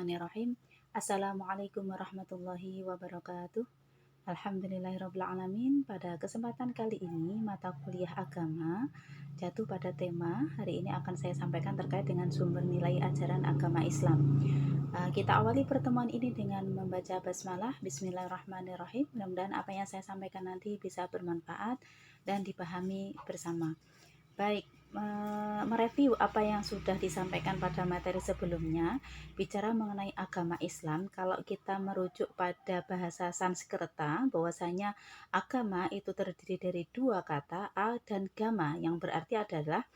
Bismillahirrahmanirrahim. Assalamualaikum warahmatullahi wabarakatuh. Alhamdulillahirrabbilalamin. Pada kesempatan kali ini mata kuliah agama jatuh pada tema hari ini akan saya sampaikan terkait dengan sumber nilai ajaran agama Islam. Kita awali pertemuan ini dengan membaca basmalah. Bismillahirrahmanirrahim. Mudah-mudahan apa yang saya sampaikan nanti bisa bermanfaat dan dipahami bersama. Baik, mereview apa yang sudah disampaikan pada materi sebelumnya, bicara mengenai agama Islam. Kalau kita merujuk pada bahasa Sanskerta, bahwasanya agama itu terdiri dari dua kata, a dan gama, yang berarti adalah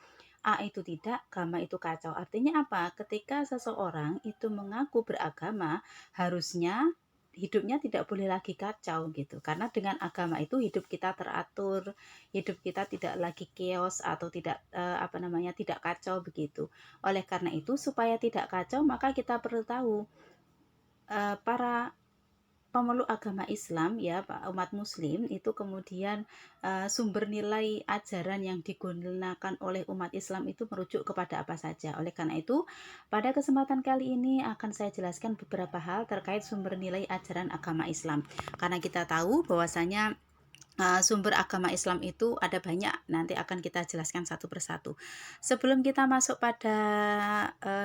a itu tidak, gama itu kacau. Artinya apa? Ketika seseorang itu mengaku beragama, harusnya hidupnya tidak boleh lagi kacau gitu. Karena dengan agama itu hidup kita teratur, hidup kita tidak lagi chaos atau tidak kacau begitu. Oleh karena itu supaya tidak kacau maka kita perlu tahu para pemeluk agama Islam ya umat muslim itu kemudian sumber nilai ajaran yang digunakan oleh umat Islam itu merujuk kepada apa saja. Oleh karena itu pada kesempatan kali ini akan saya jelaskan beberapa hal terkait sumber nilai ajaran agama Islam, karena kita tahu bahwasanya sumber agama Islam itu ada banyak, nanti akan kita jelaskan satu persatu. Sebelum kita masuk pada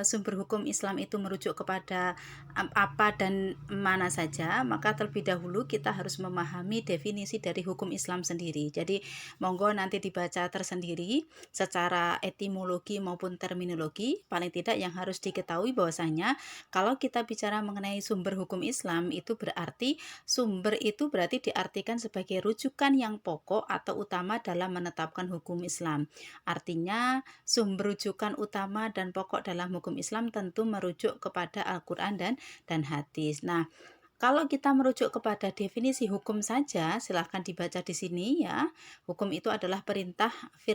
sumber hukum Islam itu merujuk kepada apa dan mana saja, maka terlebih dahulu kita harus memahami definisi dari hukum Islam sendiri. Jadi monggo nanti dibaca tersendiri secara etimologi maupun terminologi. Paling tidak yang harus diketahui bahwasanya kalau kita bicara mengenai sumber hukum Islam itu berarti sumber itu berarti diartikan sebagai rujukan yang pokok atau utama dalam menetapkan hukum Islam. Artinya sumber rujukan utama dan pokok dalam hukum Islam tentu merujuk kepada Al-Quran dan hadis. Nah, kalau kita merujuk kepada definisi hukum saja, silahkan dibaca di sini ya. Hukum itu adalah perintah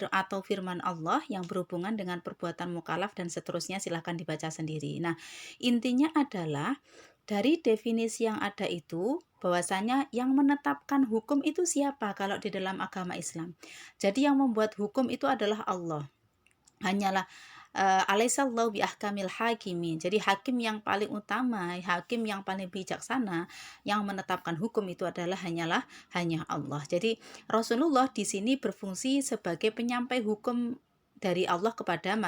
atau firman Allah yang berhubungan dengan perbuatan mukallaf dan seterusnya, silahkan dibaca sendiri. Nah, intinya adalah dari definisi yang ada itu, bahwasanya yang menetapkan hukum itu siapa kalau di dalam agama Islam. Jadi yang membuat hukum itu adalah Allah. Hanyalah alaihissallahu biahkamil hakimin. Jadi hakim yang paling utama, hakim yang paling bijaksana yang menetapkan hukum itu adalah hanya Allah. Jadi Rasulullah di sini berfungsi sebagai penyampai hukum dari Allah kepada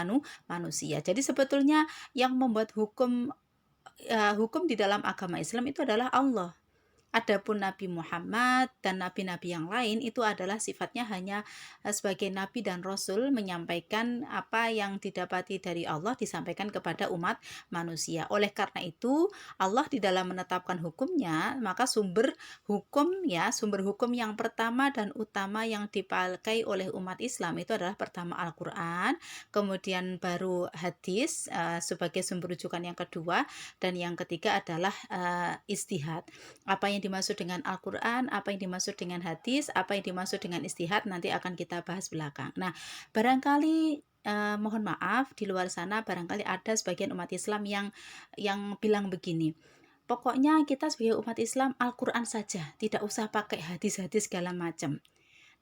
manusia. Jadi sebetulnya yang membuat hukum di dalam agama Islam itu adalah Allah. Adapun Nabi Muhammad dan nabi-nabi yang lain itu adalah sifatnya hanya sebagai nabi dan rasul, menyampaikan apa yang didapati dari Allah disampaikan kepada umat manusia. Oleh karena itu Allah di dalam menetapkan hukumnya, maka sumber hukum yang pertama dan utama yang dipakai oleh umat Islam itu adalah pertama Al-Quran, kemudian baru hadis sebagai sumber rujukan yang kedua, dan yang ketiga adalah ijtihad. Apa yang dimaksud dengan Al-Quran, apa yang dimaksud dengan hadis, apa yang dimaksud dengan ijtihad nanti akan kita bahas belakang. Nah, barangkali mohon maaf di luar sana barangkali ada sebagian umat Islam yang bilang begini, pokoknya kita sebagai umat Islam Al-Quran saja, tidak usah pakai hadis-hadis segala macam.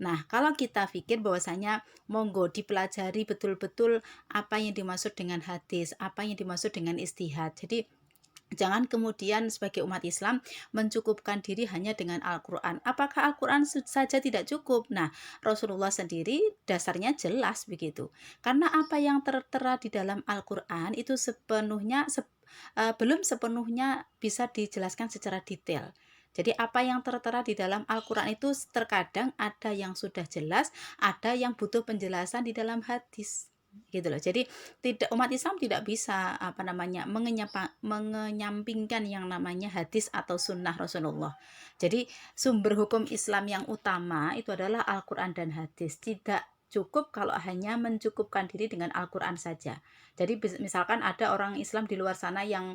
Nah, kalau kita pikir bahwasanya monggo dipelajari betul-betul apa yang dimaksud dengan hadis, apa yang dimaksud dengan ijtihad. Jadi jangan kemudian sebagai umat Islam mencukupkan diri hanya dengan Al-Quran. Apakah Al-Quran saja tidak cukup? Nah, Rasulullah sendiri dasarnya jelas begitu. Karena apa yang tertera di dalam Al-Quran itu belum sepenuhnya bisa dijelaskan secara detail. Jadi apa yang tertera di dalam Al-Quran itu terkadang ada yang sudah jelas, ada yang butuh penjelasan di dalam hadis. Gitu loh. Jadi umat Islam tidak bisa mengenyampingkan yang namanya hadis atau sunnah Rasulullah. Jadi sumber hukum Islam yang utama itu adalah Al-Quran dan hadis. Tidak cukup kalau hanya mencukupkan diri dengan Al-Quran saja. Jadi misalkan ada orang Islam di luar sana yang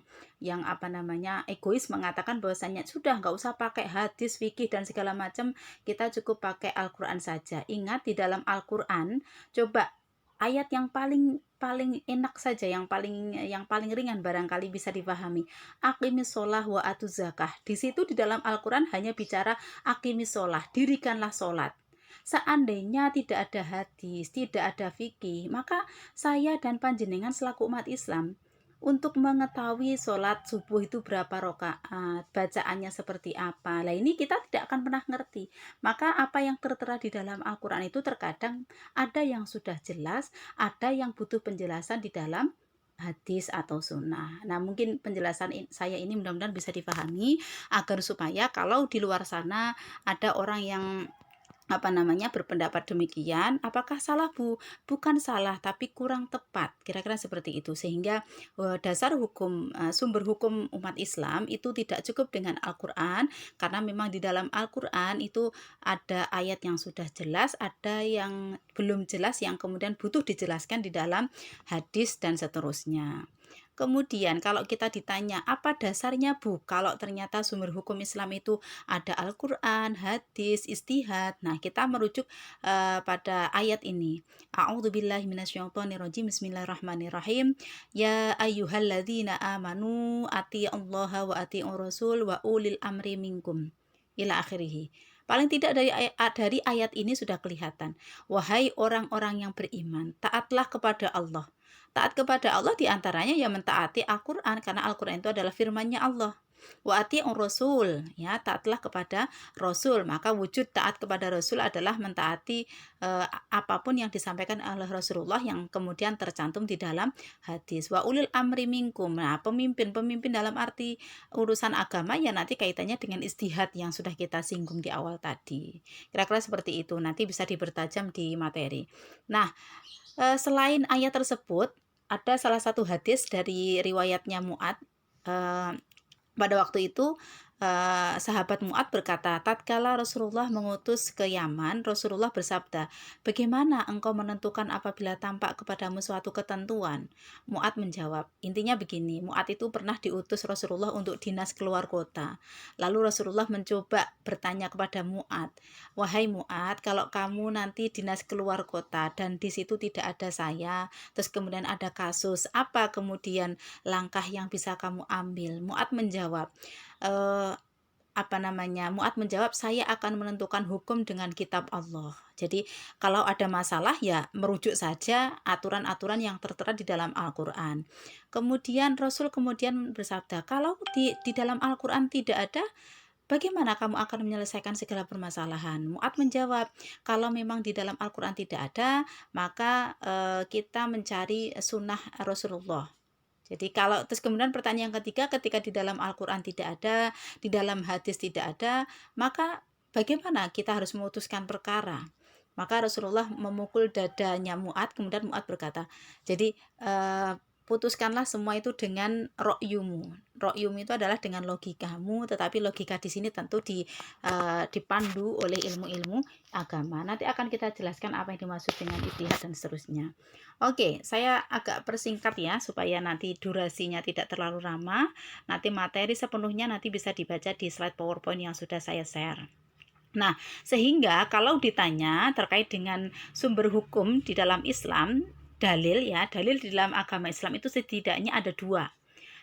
egois mengatakan bahwasanya sudah nggak usah pakai hadis, fikih dan segala macam, kita cukup pakai Al-Quran saja. Ingat di dalam Al-Quran, coba ayat yang paling enak saja, yang paling ringan barangkali bisa dipahami. Aqimis sholah wa atuz zakah. Di situ di dalam Al-Quran hanya bicara aqimis sholah, dirikanlah sholat. Seandainya tidak ada hadis, tidak ada fikih, maka saya dan panjenengan selaku umat Islam untuk mengetahui sholat subuh itu berapa rakaat, bacaannya seperti apa. Lah ini kita tidak akan pernah ngerti. Maka apa yang tertera di dalam Al-Quran itu terkadang ada yang sudah jelas, ada yang butuh penjelasan di dalam hadis atau sunnah. Nah, mungkin penjelasan saya ini mudah-mudahan bisa dipahami agar supaya kalau di luar sana ada orang yang berpendapat demikian, apakah salah bukan salah tapi kurang tepat, kira-kira seperti itu. Sehingga dasar hukum, sumber hukum umat Islam itu tidak cukup dengan Al-Quran, karena memang di dalam Al-Quran itu ada ayat yang sudah jelas, ada yang belum jelas yang kemudian butuh dijelaskan di dalam hadis dan seterusnya. Kemudian kalau kita ditanya apa dasarnya Bu, kalau ternyata sumber hukum Islam itu ada Al-Quran, hadis, ijtihad. Nah, kita merujuk pada ayat ini. A'udzubillahi minasyaitonirrajim. Bismillahirrahmanirrahim. Ya ayyuhalladzina amanu atti'ullaha wa atti'ur rasul wa ulil amri minkum. Ila akhirih. Paling tidak dari ayat ini sudah kelihatan. Wahai orang-orang yang beriman, taatlah kepada Allah. Taat kepada Allah diantaranya ya mentaati Al-Quran, karena Al-Quran itu adalah firman-Nya Allah. Wa ati'ur rasul, ya taatlah kepada Rasul. Maka wujud taat kepada Rasul adalah mentaati apapun yang disampaikan oleh Rasulullah yang kemudian tercantum di dalam hadis. Wa ulil amri minkum. Nah, pemimpin dalam arti urusan agama ya nanti kaitannya dengan istihad yang sudah kita singgung di awal tadi. Kira-kira seperti itu, nanti bisa dipertajam di materi. Nah, selain ayat tersebut ada salah satu hadis dari riwayatnya Mu'ad. Pada waktu itu sahabat Mu'ad berkata, tatkala Rasulullah mengutus ke Yaman, Rasulullah bersabda, bagaimana engkau menentukan apabila tampak kepadamu suatu ketentuan? Mu'ad menjawab, intinya begini, Mu'ad itu pernah diutus Rasulullah untuk dinas keluar kota. Lalu Rasulullah mencoba bertanya kepada Mu'ad, wahai Mu'ad, kalau kamu nanti dinas keluar kota dan di situ tidak ada saya, terus kemudian ada kasus, apa kemudian langkah yang bisa kamu ambil? Mu'ad menjawab, Mu'ad menjawab, saya akan menentukan hukum dengan kitab Allah. Jadi kalau ada masalah ya merujuk saja aturan-aturan yang tertera di dalam Al-Quran. Kemudian Rasul kemudian bersabda, kalau di dalam Al-Quran tidak ada, bagaimana kamu akan menyelesaikan segala permasalahan? Mu'ad menjawab, kalau memang di dalam Al-Quran tidak ada, maka kita mencari sunnah Rasulullah. Jadi kalau terus kemudian pertanyaan yang ketiga, ketika di dalam Al-Quran tidak ada, di dalam hadis tidak ada, maka bagaimana kita harus memutuskan perkara? Maka Rasulullah memukul dadanya Mu'ad, kemudian Mu'ad berkata, jadi putuskanlah semua itu dengan ro'yumu. Ro'yum itu adalah dengan logikamu, tetapi logika di sini tentu dipandu oleh ilmu-ilmu agama. Nanti akan kita jelaskan apa yang dimaksud dengan ijtihad dan seterusnya. Oke, saya agak persingkat ya, supaya nanti durasinya tidak terlalu lama. Nanti materi sepenuhnya nanti bisa dibaca di slide PowerPoint yang sudah saya share. Nah, sehingga kalau ditanya terkait dengan sumber hukum di dalam Islam, dalil di dalam agama Islam itu setidaknya ada dua.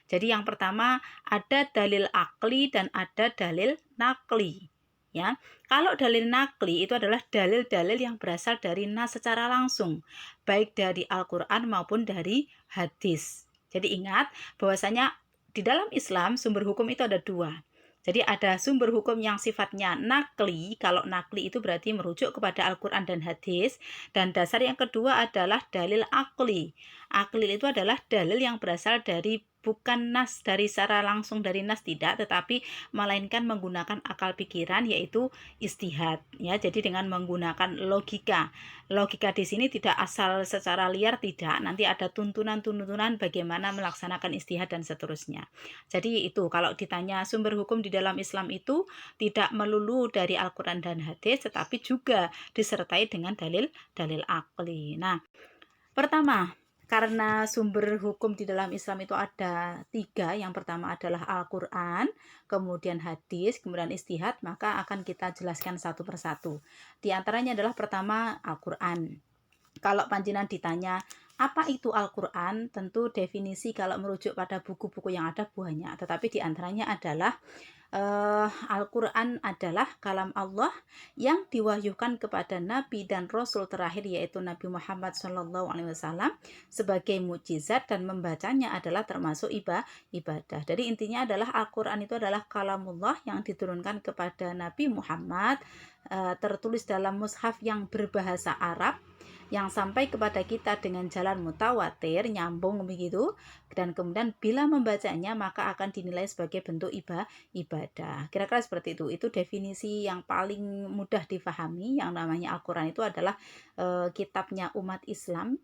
Jadi yang pertama ada dalil akli dan ada dalil nakli. Ya, kalau dalil nakli itu adalah dalil-dalil yang berasal dari nas secara langsung, baik dari Al-Quran maupun dari hadis. Jadi ingat bahwasanya di dalam Islam sumber hukum itu ada dua. Jadi ada sumber hukum yang sifatnya nakli, kalau nakli itu berarti merujuk kepada Al-Quran dan hadis. Dan dasar yang kedua adalah dalil akli. Akli itu adalah dalil yang berasal dari bukan nas dari secara langsung dari nas tidak, tetapi melainkan menggunakan akal pikiran, yaitu istihad. Ya, jadi dengan menggunakan logika. Logika di sini tidak asal secara liar, tidak. Nanti ada tuntunan-tuntunan bagaimana melaksanakan istihad dan seterusnya. Jadi itu kalau ditanya sumber hukum di dalam Islam itu tidak melulu dari Al-Quran dan hadis, tetapi juga disertai dengan dalil-dalil akli. Nah, pertama, karena sumber hukum di dalam Islam itu ada tiga, yang pertama adalah Al-Quran, kemudian hadis, kemudian ijtihad, maka akan kita jelaskan satu persatu. Di antaranya adalah pertama Al-Quran. Kalau panjenengan ditanya Apa itu Al-Quran? Tentu definisi kalau merujuk pada buku-buku yang ada banyak, tetapi diantaranya adalah Al-Quran adalah kalam Allah yang diwahyukan kepada Nabi dan Rasul terakhir, yaitu Nabi Muhammad SAW, sebagai mukjizat, dan membacanya adalah termasuk ibadah. Jadi intinya adalah Al-Quran itu adalah kalamullah yang diturunkan kepada Nabi Muhammad, tertulis dalam mushaf yang berbahasa Arab, yang sampai kepada kita dengan jalan mutawatir, nyambung begitu, dan kemudian bila membacanya maka akan dinilai sebagai bentuk ibadah. Kira-kira seperti itu. Itu definisi yang paling mudah difahami. Yang namanya Al-Quran itu adalah kitabnya umat Islam,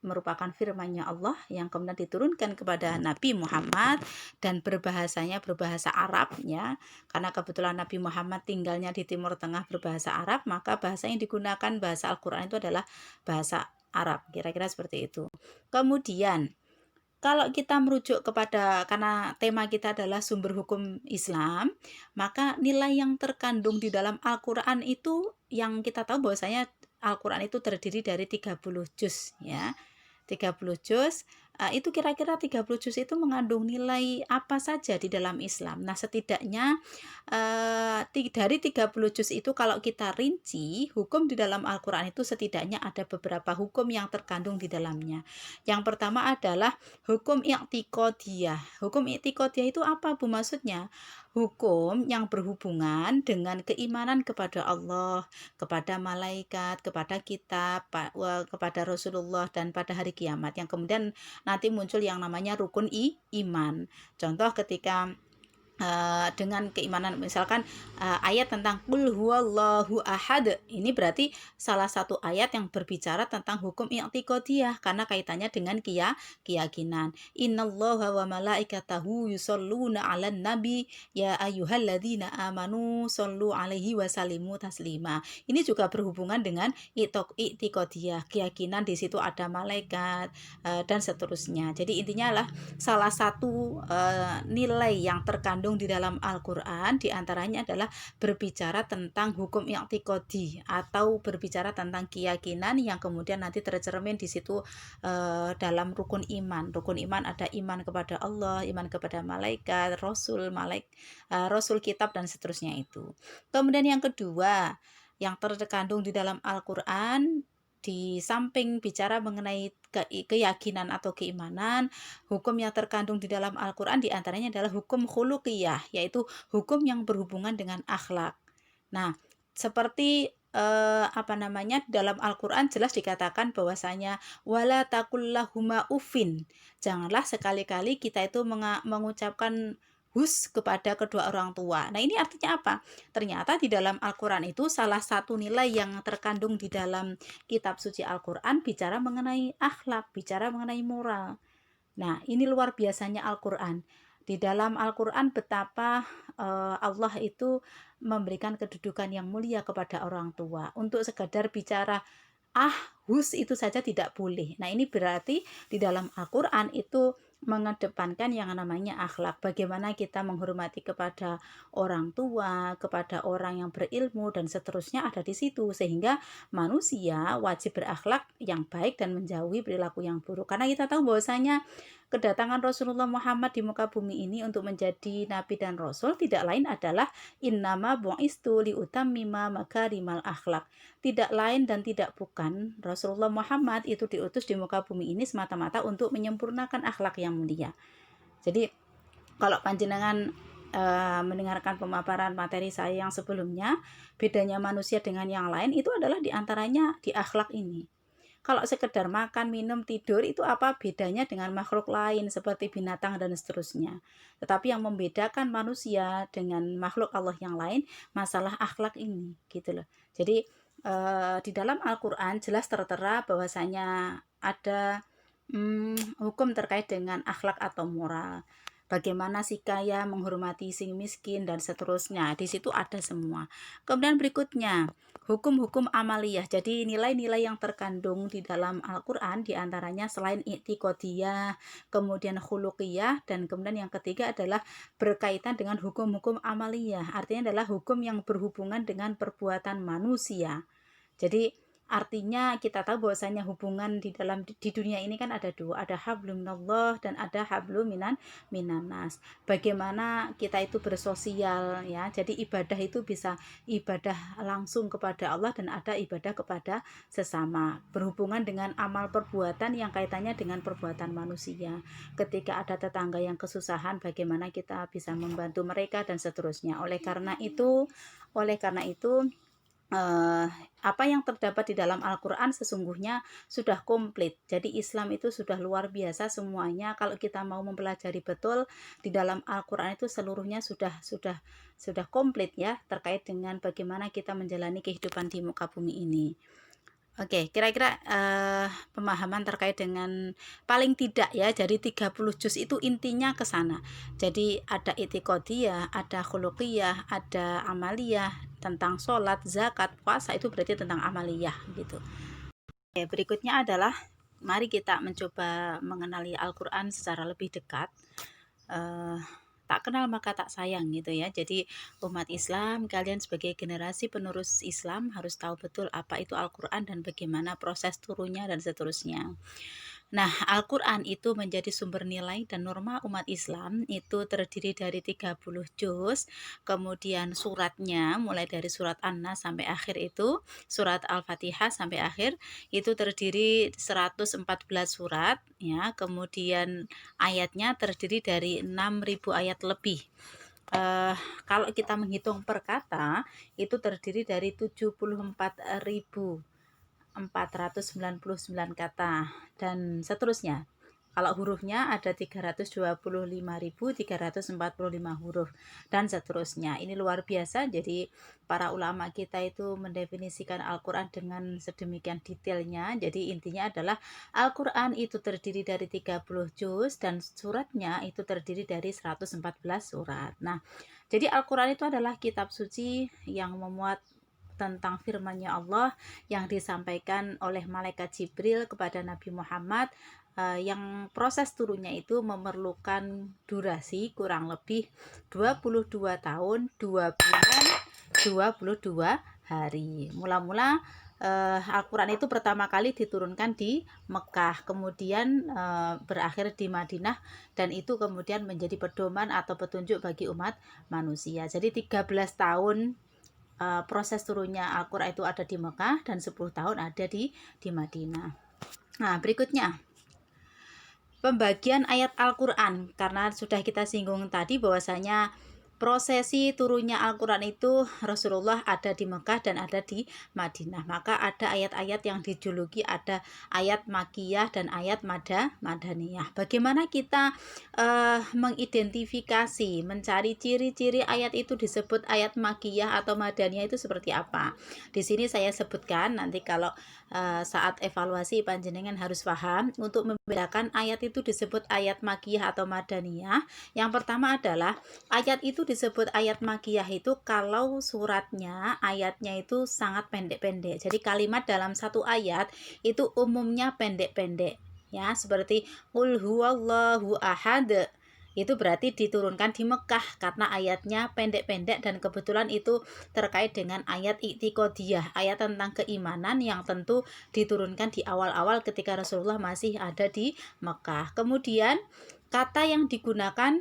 merupakan firman-Nya Allah yang kemudian diturunkan kepada Nabi Muhammad, dan berbahasanya berbahasa Arab ya. Karena kebetulan Nabi Muhammad tinggalnya di Timur Tengah berbahasa Arab, maka bahasa yang digunakan bahasa Al-Quran itu adalah bahasa Arab. Kira-kira seperti itu. Kemudian kalau kita merujuk kepada, karena tema kita adalah sumber hukum Islam, maka nilai yang terkandung di dalam Al-Quran itu, yang kita tahu bahwasanya Al-Quran itu terdiri dari 30 juz ya. 30 juz, itu kira-kira 30 juz itu mengandung nilai apa saja di dalam Islam. Nah, setidaknya dari 30 juz itu kalau kita rinci, hukum di dalam Al-Quran itu setidaknya ada beberapa hukum yang terkandung di dalamnya. Yang pertama adalah hukum i'tiqodiyah. Hukum i'tiqodiyah itu apa, Bu, maksudnya? Hukum yang berhubungan dengan keimanan kepada Allah, kepada malaikat, kepada kitab, kepada Rasulullah, dan pada hari kiamat, yang kemudian nanti muncul yang namanya rukun iman. Contoh ketika dengan keimanan, misalkan ayat tentang qul huwallahu ahad, ini berarti salah satu ayat yang berbicara tentang hukum i'tiqodiyah karena kaitannya dengan keyakinan. Innallaha wa malaikatahu yusholluna 'alan nabi ya ayyuhalladzina amanu shollu 'alaihi wa sallimu taslima. Ini juga berhubungan dengan i'tiqodiyah, keyakinan di situ ada malaikat dan seterusnya. Jadi intinya adalah salah satu nilai yang terkandung di dalam Al-Quran diantaranya adalah berbicara tentang hukum i'tiqodi atau berbicara tentang keyakinan yang kemudian nanti tercermin di situ dalam rukun iman. Rukun iman ada iman kepada Allah, iman kepada malaikat, rasul, kitab, dan seterusnya itu. Kemudian yang kedua yang terkandung di dalam Al-Quran, di samping bicara mengenai keyakinan atau keimanan, hukum yang terkandung di dalam Al-Quran diantaranya adalah hukum khuluqiyah, yaitu hukum yang berhubungan dengan akhlak. Nah, seperti dalam Al-Quran jelas dikatakan bahwasanya wala taqullahuma ufin, janganlah sekali-kali kita itu mengucapkan hus kepada kedua orang tua. Nah, ini artinya apa? Ternyata di dalam Al-Quran itu salah satu nilai yang terkandung di dalam kitab suci Al-Quran bicara mengenai akhlak, bicara mengenai moral. Nah, ini luar biasanya Al-Quran. Di dalam Al-Quran betapa Allah itu memberikan kedudukan yang mulia kepada orang tua. Untuk sekadar bicara hus itu saja tidak boleh. Nah, ini berarti di dalam Al-Quran itu mengedepankan yang namanya akhlak. Bagaimana kita menghormati kepada orang tua, kepada orang yang berilmu, dan seterusnya ada di situ. Sehingga manusia wajib berakhlak yang baik dan menjauhi perilaku yang buruk. Karena kita tahu bahwasanya kedatangan Rasulullah Muhammad di muka bumi ini untuk menjadi nabi dan rasul tidak lain adalah innama bu'istu liutammima makarimal akhlak. Tidak lain dan tidak bukan, Rasulullah Muhammad itu diutus di muka bumi ini semata-mata untuk menyempurnakan akhlak yang mulia. Jadi kalau panjenengan mendengarkan pemaparan materi saya yang sebelumnya, bedanya manusia dengan yang lain itu adalah diantaranya di akhlak ini. Kalau sekedar makan, minum, tidur itu apa bedanya dengan makhluk lain seperti binatang dan seterusnya. Tetapi yang membedakan manusia dengan makhluk Allah yang lain masalah akhlak ini, gitu loh. Jadi di dalam Al-Quran jelas tertera bahwasanya ada hukum terkait dengan akhlak atau moral. Bagaimana si kaya menghormati si miskin dan seterusnya. Di situ ada semua. Kemudian berikutnya, hukum-hukum amaliyah. Jadi nilai-nilai yang terkandung di dalam Al-Quran diantaranya selain i'tiqodiyah, kemudian khuluqiyah, dan kemudian yang ketiga adalah berkaitan dengan hukum-hukum amaliyah. Artinya adalah hukum yang berhubungan dengan perbuatan manusia. Jadi Artinya kita tahu bahwasanya hubungan di dunia ini kan ada dua, ada hablum minallah dan ada hablum minanas. Bagaimana kita itu bersosial ya. Jadi ibadah itu bisa ibadah langsung kepada Allah dan ada ibadah kepada sesama. Berhubungan dengan amal perbuatan yang kaitannya dengan perbuatan manusia. Ketika ada tetangga yang kesusahan, bagaimana kita bisa membantu mereka dan seterusnya. Oleh karena itu eh, apa yang terdapat di dalam Al-Quran sesungguhnya sudah komplit. Jadi Islam itu sudah luar biasa semuanya. Kalau kita mau mempelajari betul di dalam Al-Quran itu seluruhnya sudah komplit ya, terkait dengan bagaimana kita menjalani kehidupan di muka bumi ini. Oke, kira-kira pemahaman terkait dengan paling tidak ya, jadi 30 juz itu intinya ke sana. Jadi ada itikadiyah, ada khuluqiyah, ada amaliyah, tentang sholat, zakat, puasa, itu berarti tentang amaliyah gitu. Oke, berikutnya adalah mari kita mencoba mengenali Al-Quran secara lebih dekat. Tak kenal maka tak sayang gitu ya. Jadi umat Islam, kalian sebagai generasi penerus Islam harus tahu betul apa itu Al-Quran dan bagaimana proses turunnya dan seterusnya. Nah, Al-Quran itu menjadi sumber nilai dan norma umat Islam. Itu terdiri dari 30 juz, kemudian suratnya mulai dari surat An-Nas sampai akhir itu, surat Al-Fatihah sampai akhir, itu terdiri 114 surat ya, kemudian ayatnya terdiri dari 6.000 ayat lebih. Kalau kita menghitung per kata, itu terdiri dari 74.499 kata dan seterusnya. Kalau hurufnya ada 325.345 huruf dan seterusnya. Ini luar biasa. Jadi para ulama kita itu mendefinisikan Al-Quran dengan sedemikian detailnya. Jadi intinya adalah Al-Quran itu terdiri dari 30 juz dan suratnya itu terdiri dari 114 surat. Nah, jadi Al-Quran itu adalah kitab suci yang memuat tentang firman-Nya Allah yang disampaikan oleh malaikat Jibril kepada Nabi Muhammad, yang proses turunnya itu memerlukan durasi kurang lebih 22 tahun, 2 bulan, 22 hari. Mula-mula Al-Quran itu pertama kali diturunkan di Mekah, kemudian berakhir di Madinah, dan itu kemudian menjadi pedoman atau petunjuk bagi umat manusia. Jadi 13 tahun proses turunnya Al-Quran itu ada di Mekah dan 10 tahun ada di Madinah. Nah, berikutnya pembagian ayat Al-Quran, karena sudah kita singgung tadi bahwasanya prosesi turunnya Al-Quran itu Rasulullah ada di Mekah dan ada di Madinah. Maka ada ayat-ayat yang dijuluki ada ayat Makkiyah dan ayat Madaniyah. Bagaimana kita mengidentifikasi, mencari ciri-ciri ayat itu disebut ayat Makkiyah atau Madaniyah itu seperti apa? Di sini saya sebutkan, nanti kalau saat evaluasi panjenengan harus paham untuk membedakan ayat itu disebut ayat Makkiyah atau Madaniyah. Yang pertama adalah ayat itu disebut ayat Makkiyah itu kalau suratnya, ayatnya itu sangat pendek-pendek. Jadi kalimat dalam satu ayat itu umumnya pendek-pendek ya, seperti qul huwallahu ahad. Itu berarti diturunkan di Mekah karena ayatnya pendek-pendek dan kebetulan itu terkait dengan ayat i'tiqadiyah, ayat tentang keimanan yang tentu diturunkan di awal-awal ketika Rasulullah masih ada di Mekah. Kemudian kata yang digunakan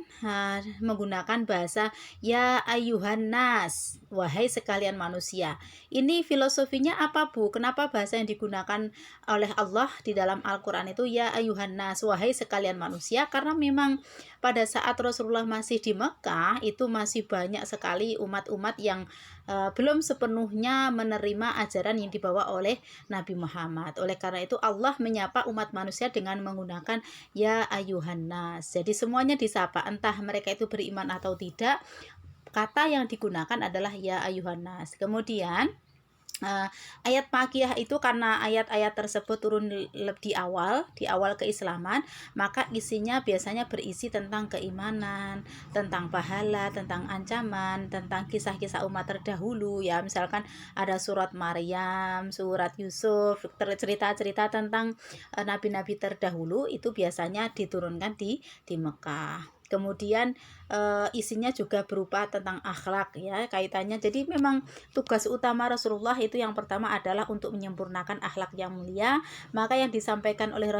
menggunakan bahasa ya ayuhan nas, wahai sekalian manusia. Ini filosofinya apa, Bu? Kenapa bahasa yang digunakan oleh Allah di dalam Al-Quran itu ya ayuhan nas, wahai sekalian manusia? Karena memang pada saat Rasulullah masih di Mekah itu masih banyak sekali umat-umat yang belum sepenuhnya menerima ajaran yang dibawa oleh Nabi Muhammad. Oleh karena itu Allah menyapa umat manusia dengan menggunakan ya ayuhan nas. Jadi semuanya disapa, entah mereka itu beriman atau tidak. Kata yang digunakan adalah ya ayuhan nas. Kemudian ayat Makkiyah itu karena ayat-ayat tersebut turun di awal keislaman, maka isinya biasanya berisi tentang keimanan, tentang pahala, tentang ancaman, tentang kisah-kisah umat terdahulu ya. Misalkan ada surat Maryam, surat Yusuf, cerita-cerita tentang nabi-nabi terdahulu itu biasanya diturunkan di Mekah. Kemudian isinya juga berupa tentang akhlak ya kaitannya. Jadi memang tugas utama Rasulullah itu yang pertama adalah untuk menyempurnakan akhlak yang mulia. Maka yang disampaikan oleh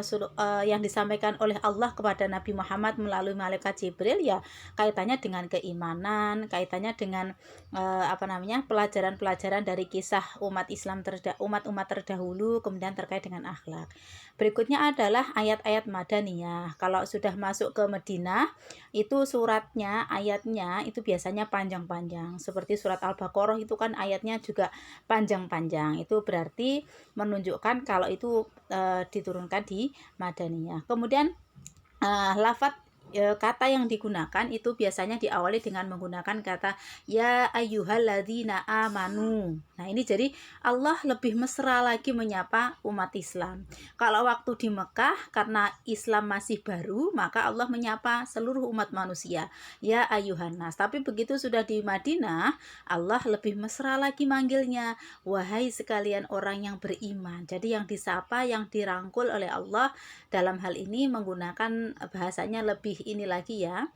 Allah kepada Nabi Muhammad melalui malaikat Jibril ya kaitannya dengan keimanan, kaitannya dengan pelajaran-pelajaran dari kisah umat-umat terdahulu, kemudian terkait dengan akhlak. Berikutnya adalah ayat-ayat Madaniyah. Kalau sudah masuk ke Madinah, itu ayatnya itu biasanya panjang-panjang. Seperti surat Al-Baqarah itu kan ayatnya juga panjang-panjang. Itu berarti menunjukkan kalau itu diturunkan di Madaniyah. Kemudian kata yang digunakan itu biasanya diawali dengan menggunakan kata ya ayyuhalladzina amanu. Nah, ini jadi Allah lebih mesra lagi menyapa umat Islam. Kalau waktu di Mekah karena Islam masih baru, maka Allah menyapa seluruh umat manusia, ya ayyuhannas. Tapi begitu sudah di Madinah, Allah lebih mesra lagi manggilnya, wahai sekalian orang yang beriman. Jadi yang disapa, yang dirangkul oleh Allah dalam hal ini menggunakan bahasanya lebih ini lagi ya,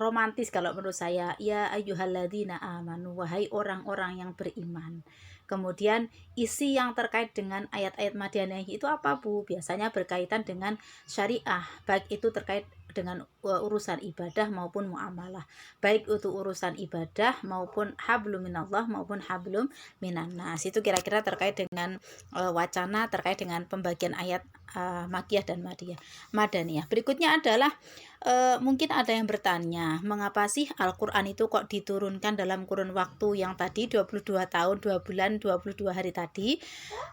romantis kalau menurut saya, ya ayyuhalladzina amanu, wahai orang-orang yang beriman. Kemudian isi yang terkait dengan ayat-ayat Madaniyah itu apa Bu? Biasanya berkaitan dengan syariah, baik itu terkait dengan urusan ibadah maupun muamalah, baik itu urusan ibadah maupun hablum minallah maupun hablum minannas. Itu kira-kira terkait dengan wacana terkait dengan pembagian ayat Makkiyah dan Madaniyah. Berikutnya adalah mungkin ada yang bertanya, mengapa sih Al-Quran itu kok diturunkan dalam kurun waktu yang tadi 22 tahun, 2 bulan, 22 hari tadi?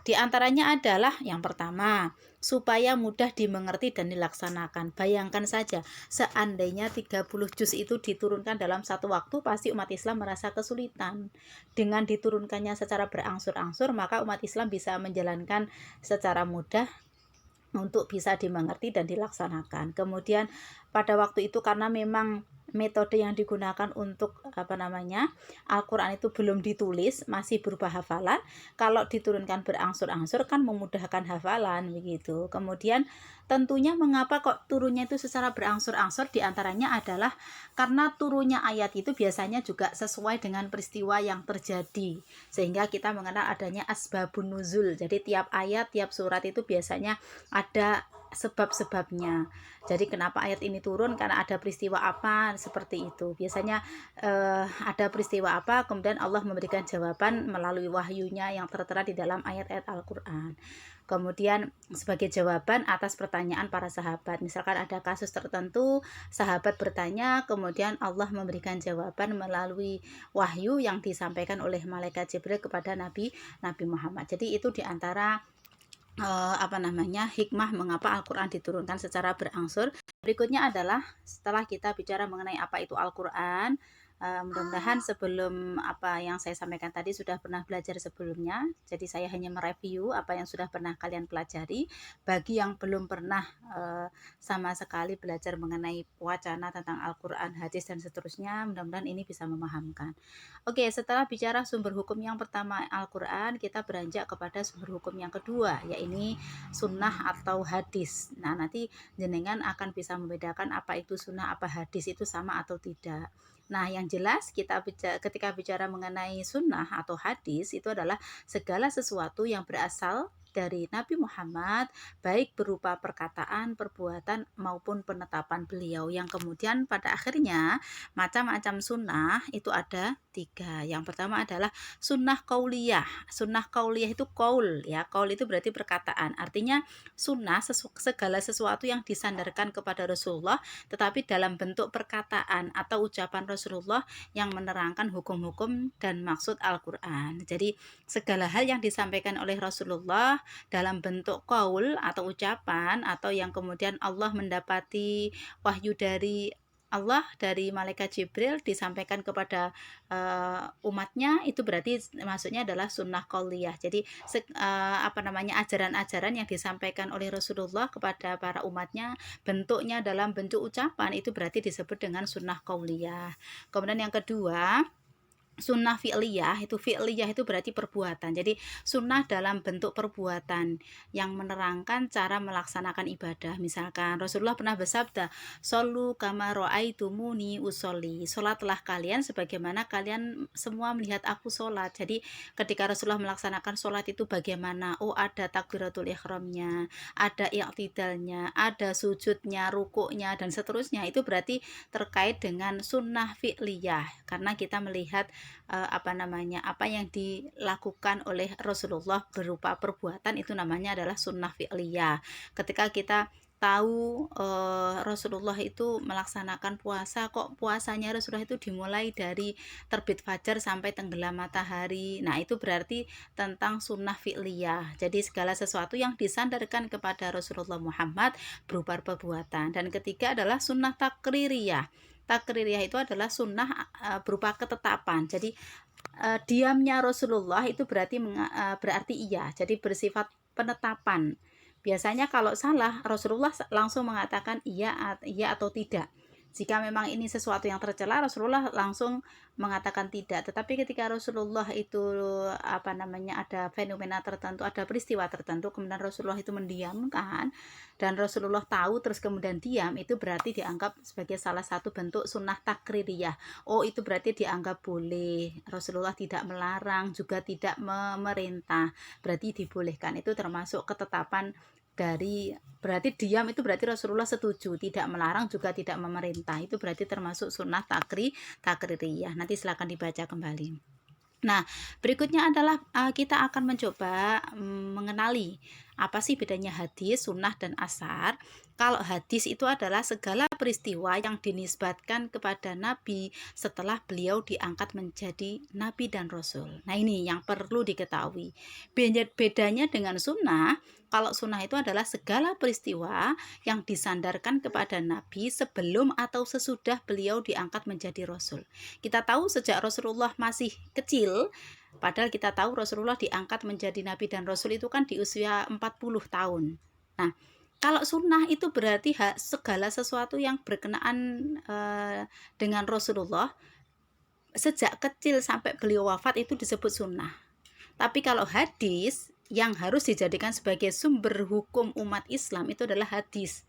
Di antaranya adalah yang pertama, supaya mudah dimengerti dan dilaksanakan. Bayangkan saja, seandainya 30 juz itu diturunkan dalam satu waktu, pasti umat Islam merasa kesulitan. Dengan diturunkannya secara berangsur-angsur, maka umat Islam bisa menjalankan secara mudah untuk bisa dimengerti dan dilaksanakan. Kemudian pada waktu itu karena memang metode yang digunakan untuk Al-Quran itu belum ditulis, masih berupa hafalan. Kalau diturunkan berangsur-angsur kan memudahkan hafalan begitu. Kemudian tentunya mengapa kok turunnya itu secara berangsur-angsur, diantaranya adalah karena turunnya ayat itu biasanya juga sesuai dengan peristiwa yang terjadi, sehingga kita mengenal adanya asbabun nuzul. Jadi tiap ayat, tiap surat itu biasanya ada sebab-sebabnya. Jadi kenapa ayat ini turun, karena ada peristiwa apa, seperti itu. Biasanya ada peristiwa apa, kemudian Allah memberikan jawaban melalui wahyunya yang tertera di dalam ayat-ayat Al-Quran. Kemudian sebagai jawaban atas pertanyaan para sahabat, misalkan ada kasus tertentu, sahabat bertanya, kemudian Allah memberikan jawaban melalui wahyu yang disampaikan oleh malaikat Jibril kepada Nabi Muhammad. Jadi itu diantara hikmah mengapa Al-Quran diturunkan secara berangsur. Berikutnya adalah setelah kita bicara mengenai apa itu Al-Quran, mudah-mudahan sebelum apa yang saya sampaikan tadi sudah pernah belajar sebelumnya. Jadi saya hanya mereview apa yang sudah pernah kalian pelajari. Bagi yang belum pernah sama sekali belajar mengenai wacana tentang Al-Quran, hadis dan seterusnya, mudah-mudahan ini bisa memahamkan. Oke, setelah bicara sumber hukum yang pertama Al-Quran, kita beranjak kepada sumber hukum yang kedua, yaitu sunnah atau hadis. Nah, nanti jenengan akan bisa membedakan apa itu sunnah, apa hadis, itu sama atau tidak. Nah, yang jelas ketika bicara mengenai sunnah atau hadis, itu adalah segala sesuatu yang berasal dari Nabi Muhammad, baik berupa perkataan, perbuatan, maupun penetapan beliau, yang kemudian pada akhirnya macam-macam sunnah itu ada 3. Yang pertama adalah sunnah qauliyah. Sunnah qauliyah itu qaul ya, qaul itu berarti perkataan. Artinya sunnah segala sesuatu yang disandarkan kepada Rasulullah tetapi dalam bentuk perkataan atau ucapan Rasulullah yang menerangkan hukum-hukum dan maksud Al-Quran. Jadi segala hal yang disampaikan oleh Rasulullah dalam bentuk qaul atau ucapan, atau yang kemudian Allah mendapati wahyu dari Allah dari malaikat Jibril disampaikan kepada umatnya, itu berarti maksudnya adalah sunnah qauliyah. Jadi ajaran-ajaran yang disampaikan oleh Rasulullah kepada para umatnya bentuknya dalam bentuk ucapan, itu berarti disebut dengan sunnah qauliyah. Kemudian yang kedua, sunnah fi'liyah itu berarti perbuatan. Jadi sunnah dalam bentuk perbuatan yang menerangkan cara melaksanakan ibadah. Misalkan Rasulullah pernah bersabda, "Shollu kama ra'aitumuni usolli." Salatlah kalian sebagaimana kalian semua melihat aku salat. Jadi ketika Rasulullah melaksanakan salat itu bagaimana? Oh, ada takbiratul ihramnya, ada i'tidalnya, ada sujudnya, rukuknya dan seterusnya. Itu berarti terkait dengan sunnah fi'liyah karena kita melihat apa yang dilakukan oleh Rasulullah berupa perbuatan itu namanya adalah sunnah fi'liyah. Ketika kita tahu Rasulullah itu melaksanakan puasa, kok puasanya Rasulullah itu dimulai dari terbit fajar sampai tenggelam matahari. Nah, itu berarti tentang sunnah fi'liyah. Jadi segala sesuatu yang disandarkan kepada Rasulullah Muhammad berupa perbuatan. Dan ketiga adalah sunnah takririyah. Takririyah itu adalah sunnah berupa ketetapan. Jadi diamnya Rasulullah itu berarti iya. Jadi bersifat penetapan. Biasanya kalau salah Rasulullah langsung mengatakan iya atau tidak. Jika memang ini sesuatu yang tercela, Rasulullah langsung mengatakan tidak. Tetapi ketika Rasulullah itu ada fenomena tertentu, ada peristiwa tertentu, kemudian Rasulullah itu mendiamkan dan Rasulullah tahu terus kemudian diam, itu berarti dianggap sebagai salah satu bentuk sunnah takririyah. Oh, itu berarti dianggap boleh. Rasulullah tidak melarang, juga tidak memerintah. Berarti dibolehkan. Itu termasuk ketetapan berarti diam itu berarti Rasulullah setuju, tidak melarang juga tidak memerintah. Itu berarti termasuk sunnah takririyah. Nanti silakan dibaca kembali. Nah, berikutnya adalah kita akan mencoba mengenali apa sih bedanya hadis, sunnah, dan asar. Kalau hadis itu adalah segala peristiwa yang dinisbatkan kepada Nabi setelah beliau diangkat menjadi Nabi dan Rasul. Nah, ini yang perlu diketahui. Bedanya dengan sunnah, kalau sunnah itu adalah segala peristiwa yang disandarkan kepada Nabi sebelum atau sesudah beliau diangkat menjadi Rasul. Kita tahu sejak Rasulullah masih kecil, padahal kita tahu Rasulullah diangkat menjadi Nabi dan Rasul itu kan di usia 40 tahun. Nah, kalau sunnah itu berarti segala sesuatu yang berkenaan dengan Rasulullah sejak kecil sampai beliau wafat itu disebut sunnah. Tapi kalau hadis yang harus dijadikan sebagai sumber hukum umat Islam itu adalah hadis.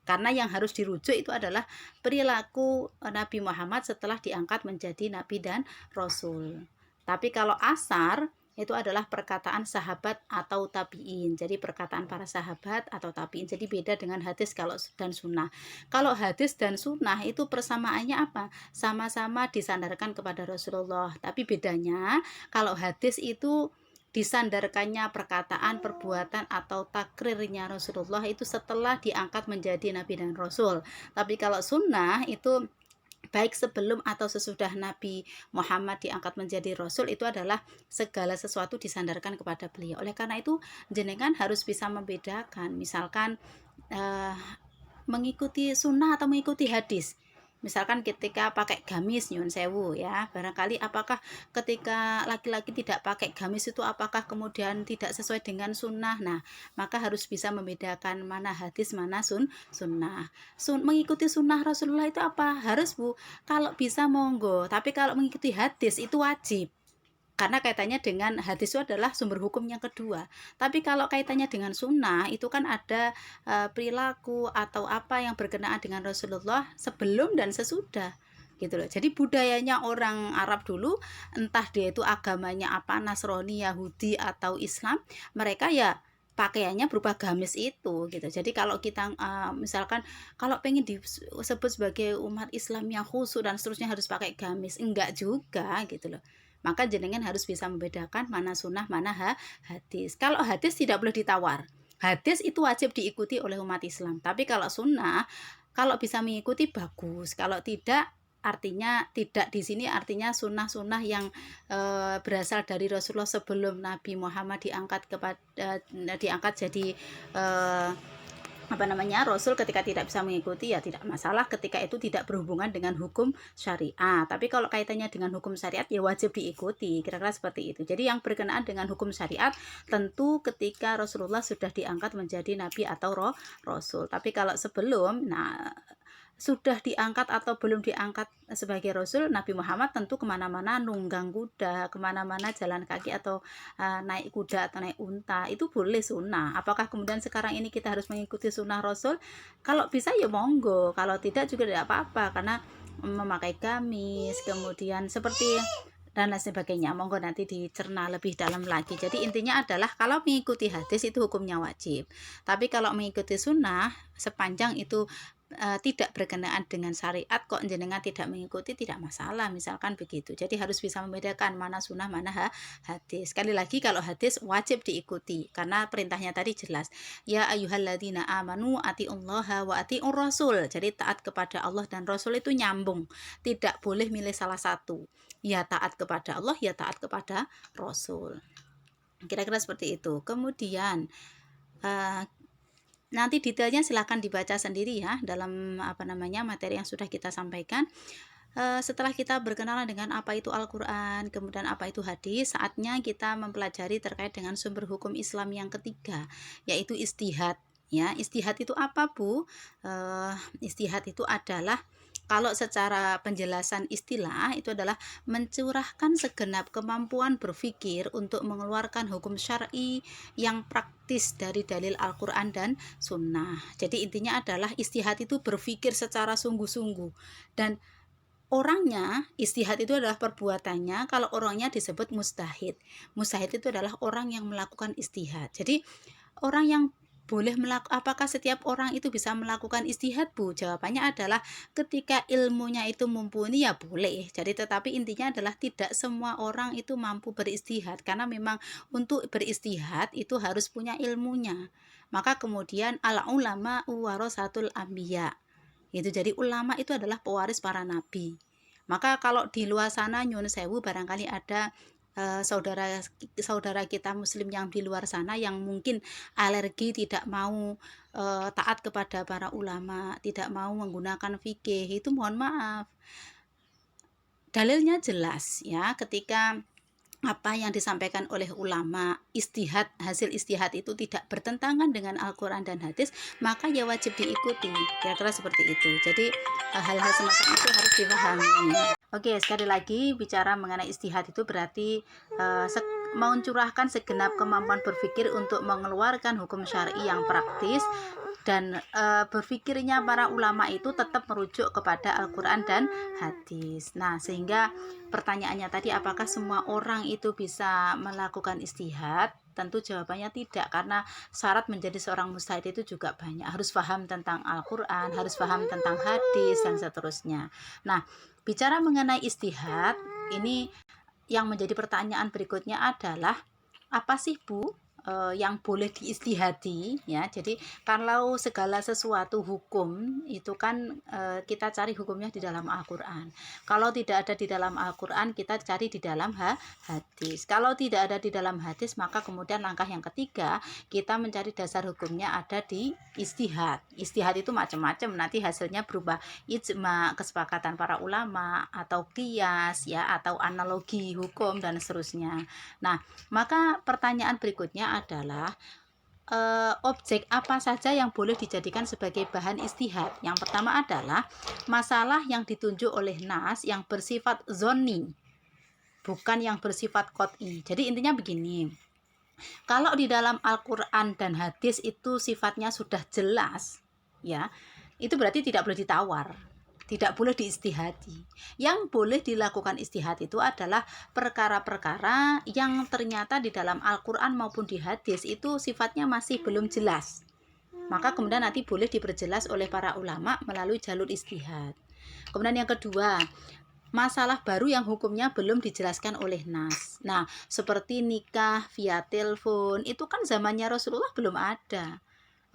Karena yang harus dirujuk itu adalah perilaku Nabi Muhammad setelah diangkat menjadi Nabi dan Rasul. Tapi kalau asar itu adalah perkataan sahabat atau tabi'in. Jadi perkataan para sahabat atau tabi'in. Jadi beda dengan hadis dan sunnah. Kalau hadis dan sunnah itu persamaannya apa? Sama-sama disandarkan kepada Rasulullah. Tapi bedanya kalau hadis itu disandarkannya perkataan, perbuatan, atau takrirnya Rasulullah itu setelah diangkat menjadi Nabi dan Rasul. Tapi kalau sunnah itu baik sebelum atau sesudah Nabi Muhammad diangkat menjadi Rasul, itu adalah segala sesuatu disandarkan kepada beliau. Oleh karena itu jenengan harus bisa membedakan, misalkan mengikuti sunnah atau mengikuti hadis. Misalkan ketika pakai gamis nyun sewu ya, barangkali apakah ketika laki-laki tidak pakai gamis itu apakah kemudian tidak sesuai dengan sunnah. Nah, maka harus bisa membedakan mana hadis mana sunnah. Mengikuti sunnah Rasulullah itu apa? Harus Bu, kalau bisa monggo, tapi kalau mengikuti hadis itu wajib. Karena kaitannya dengan hadis itu adalah sumber hukum yang kedua. Tapi kalau kaitannya dengan sunnah itu kan ada perilaku atau apa yang berkenaan dengan Rasulullah sebelum dan sesudah gitu loh. Jadi budayanya orang Arab dulu, entah dia itu agamanya apa, Nasrani, Yahudi atau Islam, mereka ya pakaiannya berupa gamis itu gitu. Jadi kalau kita misalkan kalau pengen disebut sebagai umat Islam yang khusyuk dan seterusnya harus pakai gamis, enggak juga gitu loh. Maka jenengan harus bisa membedakan mana sunnah, mana hadis. Kalau hadis tidak boleh ditawar. Hadis itu wajib diikuti oleh umat Islam. Tapi kalau sunnah, kalau bisa mengikuti bagus. Kalau tidak, artinya tidak di sini artinya sunnah-sunnah yang berasal dari Rasulullah sebelum Nabi Muhammad diangkat jadi Rasul, ketika tidak bisa mengikuti ya tidak masalah ketika itu tidak berhubungan dengan hukum syariat. Tapi kalau kaitannya dengan hukum syariat ya wajib diikuti, kira-kira seperti itu. Jadi yang berkenaan dengan hukum syariat tentu ketika Rasulullah sudah diangkat menjadi nabi atau rasul. Tapi kalau sebelum, nah sudah diangkat atau belum diangkat sebagai Rasul, Nabi Muhammad tentu kemana-mana nunggang kuda, kemana-mana jalan kaki atau naik kuda atau naik unta, itu boleh sunnah. Apakah kemudian sekarang ini kita harus mengikuti sunnah Rasul? Kalau bisa ya monggo, kalau tidak juga tidak apa-apa, karena memakai gamis, kemudian seperti dan lain sebagainya, monggo nanti dicerna lebih dalam lagi. Jadi intinya adalah kalau mengikuti hadis itu hukumnya wajib, tapi kalau mengikuti sunnah sepanjang itu tidak berkenaan dengan syariat kok jenengan tidak mengikuti, tidak masalah, misalkan begitu. Jadi harus bisa membedakan mana sunnah mana hadis. Sekali lagi, kalau hadis wajib diikuti karena perintahnya tadi jelas, ya ayyuhalladzina amanu atiullaha wa atiur rasul. Jadi taat kepada Allah dan Rasul itu nyambung, tidak boleh milih salah satu, ya taat kepada Allah, ya taat kepada Rasul, kira-kira seperti itu. Kemudian nanti detailnya silahkan dibaca sendiri ya dalam materi yang sudah kita sampaikan. Setelah kita berkenalan dengan apa itu Al-Quran, kemudian apa itu hadis, saatnya kita mempelajari terkait dengan sumber hukum Islam yang ketiga, yaitu istihad. Ya, istihad itu apa, Bu? Istihad itu adalah, kalau secara penjelasan istilah, itu adalah mencurahkan segenap kemampuan berpikir untuk mengeluarkan hukum syar'i yang praktis dari dalil Al-Quran dan Sunnah. Jadi intinya adalah istihad itu berpikir secara sungguh-sungguh, dan orangnya, istihad itu adalah perbuatannya. Kalau orangnya disebut mustahid. Mustahid itu adalah orang yang melakukan istihad. Jadi orang yang boleh apakah setiap orang itu bisa melakukan istihad, Bu? Jawabannya adalah ketika ilmunya itu mumpuni ya boleh. Jadi tetapi intinya adalah tidak semua orang itu mampu beristihad, karena memang untuk beristihad itu harus punya ilmunya. Maka kemudian al ulama warasatul anbiya. Itu jadi ulama itu adalah pewaris para nabi. Maka kalau di luar sana nyun sewu, barangkali ada saudara kita muslim yang di luar sana yang mungkin alergi, tidak mau taat kepada para ulama, tidak mau menggunakan fikih, itu mohon maaf, dalilnya jelas ya, ketika apa yang disampaikan oleh ulama, istihad, hasil istihad itu tidak bertentangan dengan Al-Quran dan hadis, maka ya wajib diikuti, kira-kira seperti itu. Jadi hal-hal semacam itu harus dipahami. Oke, sekali lagi bicara mengenai istihad itu berarti mencurahkan segenap kemampuan berpikir untuk mengeluarkan hukum syar'i yang praktis, dan berpikirnya para ulama itu tetap merujuk kepada Al-Quran dan hadis. Nah, sehingga pertanyaannya tadi, apakah semua orang itu bisa melakukan istihad? Tentu jawabannya tidak, karena syarat menjadi seorang mustahid itu juga banyak. Harus paham tentang Al-Quran, harus paham tentang hadis, dan seterusnya. Nah, bicara mengenai istihad, ini yang menjadi pertanyaan berikutnya adalah, apa sih, Bu, yang boleh diistihadi ya? Jadi kalau segala sesuatu hukum itu kan kita cari hukumnya di dalam Al-Quran. Kalau tidak ada di dalam Al-Quran, kita cari di dalam hadis. Kalau tidak ada di dalam hadis, maka kemudian langkah yang ketiga, kita mencari dasar hukumnya ada di istihad. Istihad itu macam-macam, nanti hasilnya berubah ijma, kesepakatan para ulama, atau qiyas ya, atau analogi hukum, dan seterusnya. Nah, maka pertanyaan berikutnya adalah objek apa saja yang boleh dijadikan sebagai bahan istihad. Yang pertama adalah masalah yang ditunjuk oleh nas yang bersifat zonni, bukan yang bersifat qot'i. Jadi intinya begini, kalau di dalam Al-Quran dan hadis itu sifatnya sudah jelas ya, itu berarti tidak boleh ditawar, tidak boleh diistihadi. Yang boleh dilakukan istihad itu adalah perkara-perkara yang ternyata di dalam Al-Quran maupun di hadis itu sifatnya masih belum jelas. Maka kemudian nanti boleh diperjelas oleh para ulama melalui jalur istihad. Kemudian yang kedua, masalah baru yang hukumnya belum dijelaskan oleh nas. Nah, seperti nikah via telepon, itu kan zamannya Rasulullah belum ada.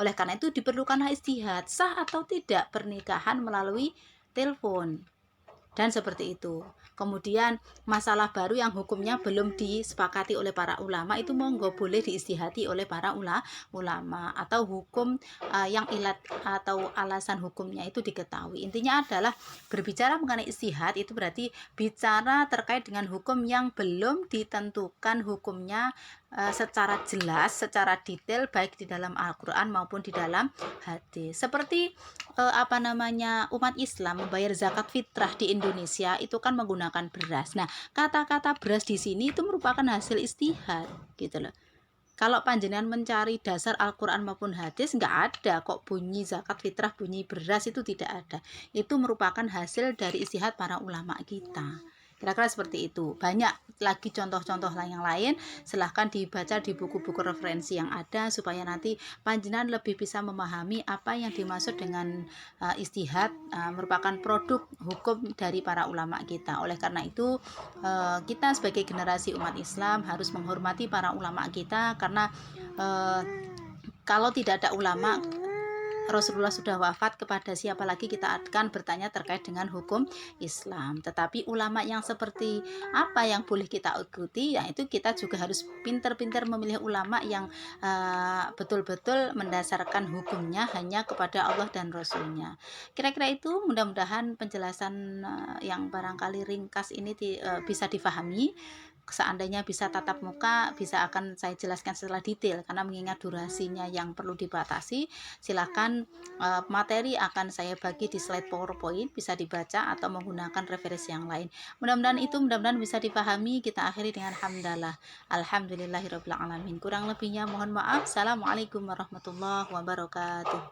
Oleh karena itu diperlukanlah istihad, sah atau tidak pernikahan melalui telepon, dan seperti itu. Kemudian masalah baru yang hukumnya belum disepakati oleh para ulama, itu monggo boleh diistihadi oleh para ulama, atau hukum yang ilat atau alasan hukumnya itu diketahui. Intinya adalah berbicara mengenai istihad itu berarti bicara terkait dengan hukum yang belum ditentukan hukumnya secara jelas, secara detail baik di dalam Al-Qur'an maupun di dalam hadis. Seperti umat Islam membayar zakat fitrah di Indonesia itu kan menggunakan beras. Nah, kata-kata beras di sini itu merupakan hasil ijtihad gitu loh. Kalau panjenengan mencari dasar Al-Quran maupun hadis, nggak ada kok bunyi zakat fitrah, bunyi beras, itu tidak ada. Itu merupakan hasil dari ijtihad para ulama kita. Kira-kira seperti itu. Banyak lagi contoh-contoh yang lain. Silahkan dibaca di buku-buku referensi yang ada supaya nanti panjenengan lebih bisa memahami apa yang dimaksud dengan ijtihad merupakan produk hukum dari para ulama kita. Oleh karena itu kita sebagai generasi umat Islam harus menghormati para ulama kita, karena kalau tidak ada ulama, Rasulullah sudah wafat, kepada siapa lagi kita akan bertanya terkait dengan hukum Islam. Tetapi ulama yang seperti apa yang boleh kita ikuti, yaitu kita juga harus pintar-pintar memilih ulama yang betul-betul mendasarkan hukumnya hanya kepada Allah dan Rasulnya. Kira-kira itu, mudah-mudahan penjelasan yang barangkali ringkas ini bisa difahami. Seandainya bisa tatap muka, bisa akan saya jelaskan setelah detail, karena mengingat durasinya yang perlu dibatasi. Silakan materi akan saya bagi di slide PowerPoint, bisa dibaca atau menggunakan referensi yang lain. Mudah-mudahan bisa dipahami. Kita akhiri dengan hamdalah. Alhamdulillahirabbil alamin. Kurang lebihnya mohon maaf. Assalamualaikum warahmatullahi wabarakatuh.